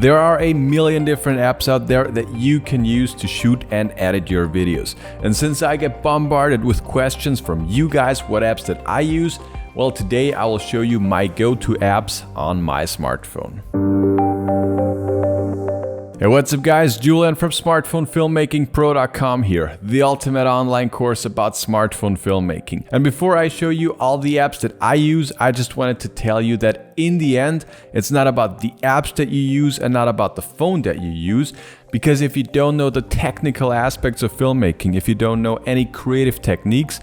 There are a million different apps out there that you can use to shoot and edit your videos. And since I get bombarded with questions from you guys what apps that I use, well, today I will show you my go-to apps on my smartphone. Hey, what's up guys, Julian from smartphonefilmmakingpro.com here, the ultimate online course about smartphone filmmaking. And before I show you all the apps that I use, I just wanted to tell you that in the end, it's not about the apps that you use and not about the phone that you use. Because if you don't know the technical aspects of filmmaking, if you don't know any creative techniques,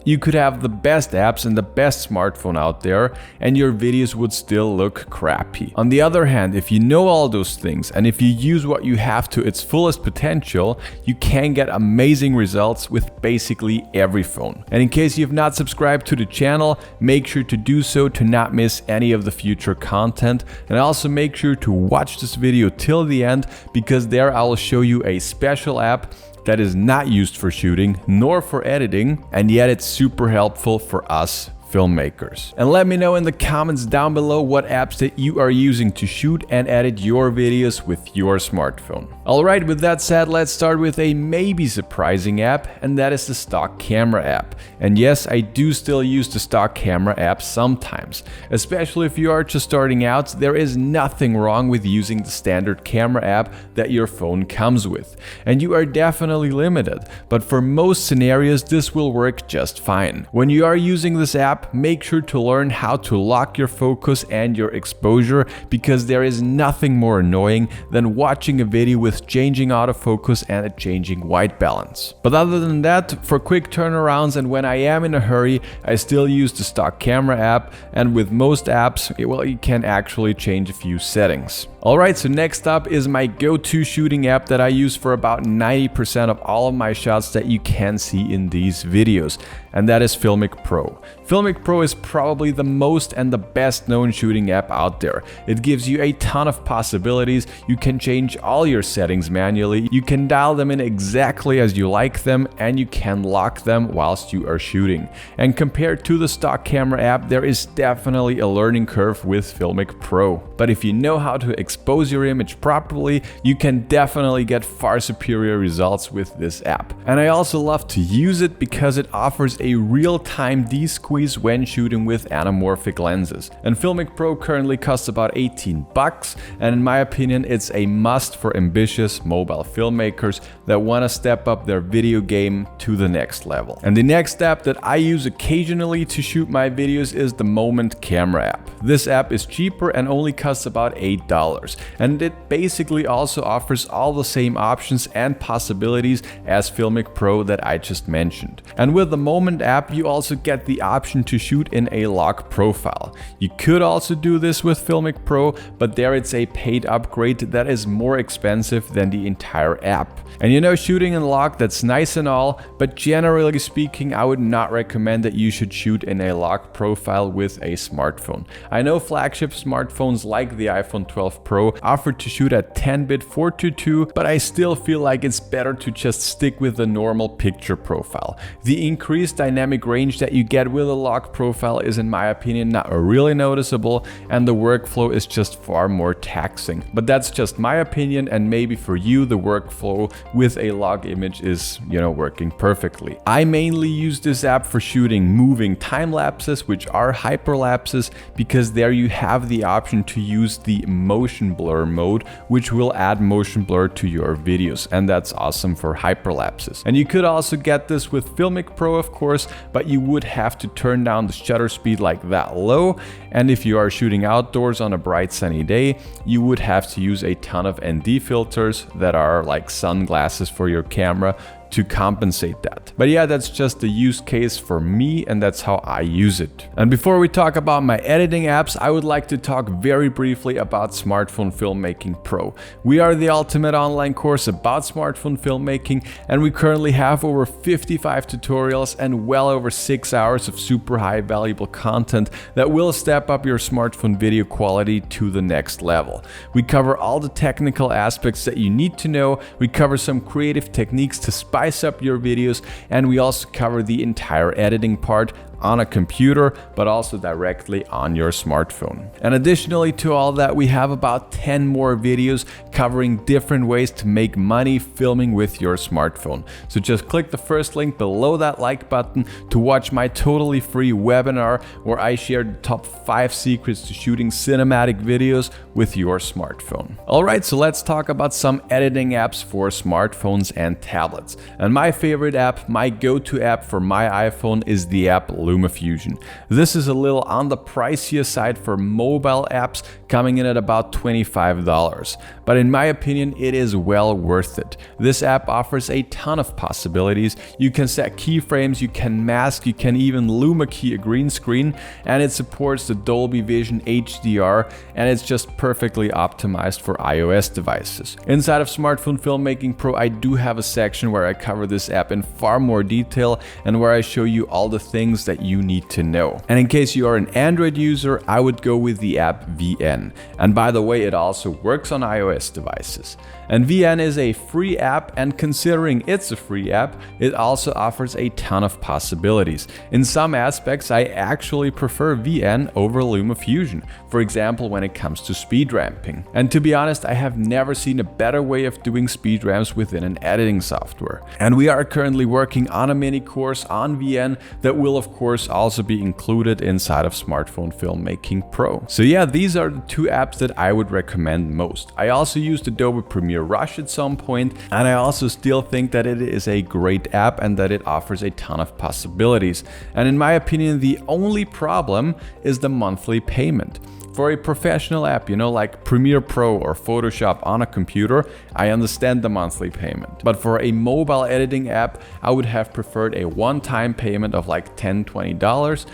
you could have the best apps and the best smartphone out there and your videos would still look crappy. On the other hand, if you know all those things and if you use what you have to its fullest potential, you can get amazing results with basically every phone. And in case you've not subscribed to the channel, make sure to do so to not miss any of the future content. And also make sure to watch this video till the end, because there I will show you a special app that is not used for shooting nor for editing, and yet it's super helpful for us filmmakers. And let me know in the comments down below what apps that you are using to shoot and edit your videos with your smartphone. Alright, with that said, let's start with a maybe surprising app, and that is the stock camera app. And yes, I do still use the stock camera app sometimes. Especially if you are just starting out, there is nothing wrong with using the standard camera app that your phone comes with. And you are definitely limited, but for most scenarios this will work just fine. When you are using this app, make sure to learn how to lock your focus and your exposure, because there is nothing more annoying than watching a video with changing autofocus and a changing white balance. But other than that, for quick turnarounds and when I am in a hurry, I still use the stock camera app, and with most apps, well, you can actually change a few settings. Alright, so next up is my go-to shooting app that I use for about 90% of all of my shots that you can see in these videos, and that is Filmic Pro. Filmic Pro is probably the most and the best known shooting app out there. It gives you a ton of possibilities. You can change all your settings manually, you can dial them in exactly as you like them, and you can lock them whilst you are shooting. And compared to the stock camera app, there is definitely a learning curve with Filmic Pro. But if you know how to expose your image properly, you can definitely get far superior results with this app. And I also love to use it because it offers a real-time de-squeeze when shooting with anamorphic lenses. And Filmic Pro currently costs about $18, and in my opinion it's a must for ambitious mobile filmmakers that want to step up their video game to the next level. And the next app that I use occasionally to shoot my videos is the Moment camera app. This app is cheaper and only costs about $8, and it basically also offers all the same options and possibilities as Filmic Pro that I just mentioned. And with the Moment app, you also get the option to shoot in a lock profile. You could also do this with Filmic Pro, but there it's a paid upgrade that is more expensive than the entire app. And you know, shooting in lock, that's nice and all, but generally speaking, I would not recommend that you should shoot in a lock profile with a smartphone. I know flagship smartphones like the iPhone 12 Pro offer to shoot at 10-bit 422, but I still feel like it's better to just stick with the normal picture profile. The increased dynamic range that you get with a lock profile is, in my opinion, not really noticeable, and the workflow is just far more taxing. But that's just my opinion, and maybe for you the workflow with a log image is, working perfectly. I mainly use this app for shooting moving time lapses, which are hyperlapses, because there you have the option to use the motion blur mode, which will add motion blur to your videos, and that's awesome for hyperlapses. And you could also get this with Filmic Pro, of course, but you would have to turn down the shutter speed like that low, and if you are shooting outdoors on a bright sunny day, you would have to use a ton of ND filters that are like sunglasses for your camera to compensate that. But yeah, that's just the use case for me, and that's how I use it. And before we talk about my editing apps, I would like to talk very briefly about Smartphone Filmmaking Pro. We are the ultimate online course about smartphone filmmaking, and we currently have over 55 tutorials and well over 6 hours of super high valuable content that will step up your smartphone video quality to the next level. We cover all the technical aspects that you need to know, we cover some creative techniques to spice up your videos, and we also cover the entire editing part, on a computer, but also directly on your smartphone. And additionally to all that, we have about 10 more videos covering different ways to make money filming with your smartphone. So just click the first link below that like button to watch my totally free webinar where I share the top 5 secrets to shooting cinematic videos with your smartphone. Alright, so let's talk about some editing apps for smartphones and tablets. And my favorite app, my go-to app for my iPhone is the app LumaFusion. This is a little on the pricier side for mobile apps, coming in at about $25. But in my opinion, it is well worth it. This app offers a ton of possibilities. You can set keyframes, you can mask, you can even Luma key a green screen, and it supports the Dolby Vision HDR, and it's just perfectly optimized for iOS devices. Inside of Smartphone Filmmaking Pro, I do have a section where I cover this app in far more detail and where I show you all the things that you need to know. And in case you are an Android user, I would go with the app VN. And by the way, it also works on iOS devices. And VN is a free app, and considering it's a free app, it also offers a ton of possibilities. In some aspects, I actually prefer VN over LumaFusion, for example when it comes to speed ramping. And to be honest, I have never seen a better way of doing speed ramps within an editing software. And we are currently working on a mini course on VN that will of course also be included inside of Smartphone Filmmaking Pro. So yeah, these are the 2 apps that I would recommend most. I also used Adobe Premiere Rush at some point, and I also still think that it is a great app and that it offers a ton of possibilities. And in my opinion, the only problem is the monthly payment. For a professional app, like Premiere Pro or Photoshop on a computer, I understand the monthly payment. But for a mobile editing app, I would have preferred a one-time payment of like $10, $20.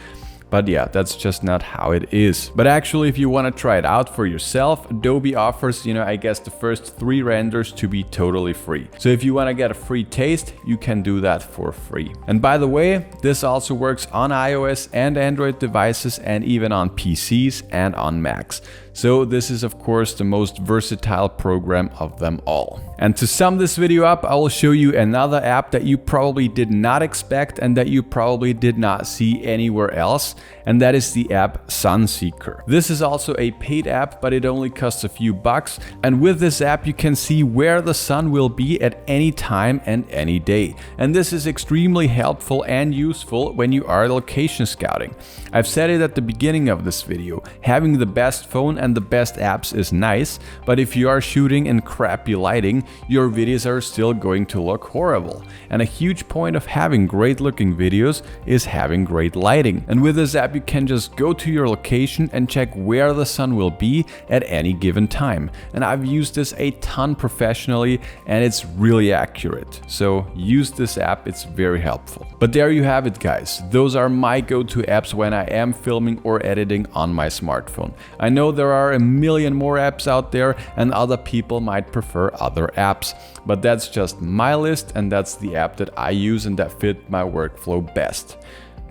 But yeah, that's just not how it is. But actually, if you want to try it out for yourself, Adobe offers, I guess the first 3 renders to be totally free. So if you want to get a free taste, you can do that for free. And by the way, this also works on iOS and Android devices, and even on PCs and on Macs. So this is of course the most versatile program of them all. And to sum this video up, I will show you another app that you probably did not expect and that you probably did not see anywhere else, and that is the app Sunseeker. This is also a paid app, but it only costs a few bucks, and with this app you can see where the sun will be at any time and any day. And this is extremely helpful and useful when you are location scouting. I've said it at the beginning of this video, having the best phone and the best apps is nice, but if you are shooting in crappy lighting, your videos are still going to look horrible. And a huge point of having great looking videos is having great lighting. And with this app you can just go to your location and check where the sun will be at any given time. And I've used this a ton professionally, and it's really accurate. So use this app, it's very helpful. But there you have it guys, those are my go-to apps when I am filming or editing on my smartphone. I know there are a million more apps out there and other people might prefer other apps, but that's just my list, and that's the app that I use and that fit my workflow best.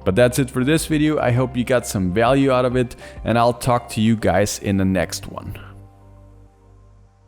But that's it for this video. I hope you got some value out of it, and I'll talk to you guys in the next one.